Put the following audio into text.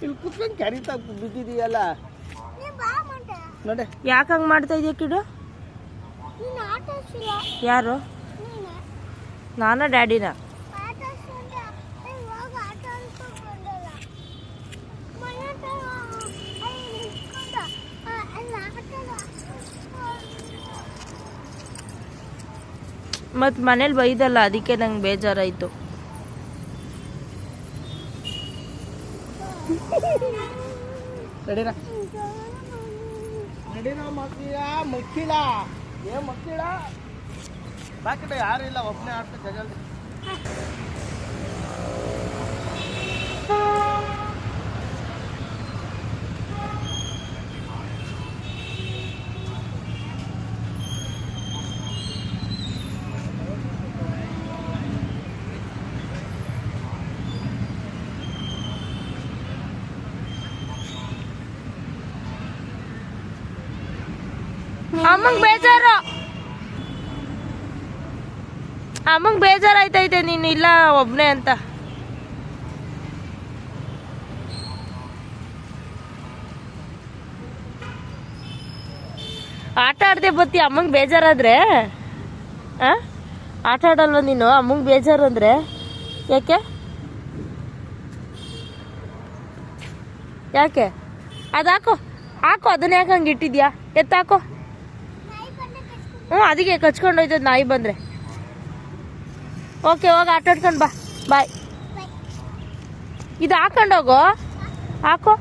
ಇಲ್ಲಿ ಕುತ್ಕೊಂಡು ಕರಿತಾ ಬಿದ್ದಿದೀಯಲ್ಲ ನೋಡಿ. ಯಾಕೆ ಹಂಗೆ ಮಾಡ್ತಾ ಇದೆಯಾ ಕಿಡು? ಯಾರು? ನಾನಾ ಡ್ಯಾಡಿನ? ಮತ್ತು ಮನೇಲಿ ಬೈದಲ್ಲ, ಅದಕ್ಕೆ ನಂಗೆ ಬೇಜಾರಾಯಿತು. ನಡೀರ ನಡೀರ ಮಕ್ಕಿಳ ಏ ಮಕ್ಕಿಳ ಬಾಕಿಟ ಯಾರು ಇಲ್ಲ, ಒಬ್ಬನೇ ಆಡ್ತಾ ಜಗಲ್ದಿ. ಅಮ್ಮಂಗೆ ಬೇಜಾರು, ಅಮ್ಮಂಗೆ ಬೇಜಾರಾಯ್ತೈತೆ ನೀನು ಇಲ್ಲ ಒಬ್ಬನೇ ಅಂತ. ಆಟ ಆಡದೆ ಬತ್ತಿ ಅಮ್ಮಂಗೆ ಬೇಜಾರಾದ್ರೆ ಆಟ ಆಡಲ್ವ ನೀನು? ಅಮ್ಮಂಗೆ ಬೇಜಾರು ಅಂದರೆ ಯಾಕೆ ಯಾಕೆ? ಅದು ಹಾಕೋ ಹಾಕೋ, ಅದನ್ನ ಯಾಕೆ ಹಂಗೆ ಇಟ್ಟಿದ್ಯಾ? ಎತ್ತಾಕೋ. ಅದಕ್ಕೆ ಕಚ್ಕೊಂಡು ಹೋಯ್ತದ ನಾಯಿ ಬಂದರೆ. ಓಕೆ, ಹೋಗಿ ಆಟ ಆಡ್ಕೊಂಡು ಬಾ. ಬಾಯ್. ಇದು ಹಾಕೊಂಡೋಗೋ, ಹಾಕೋ.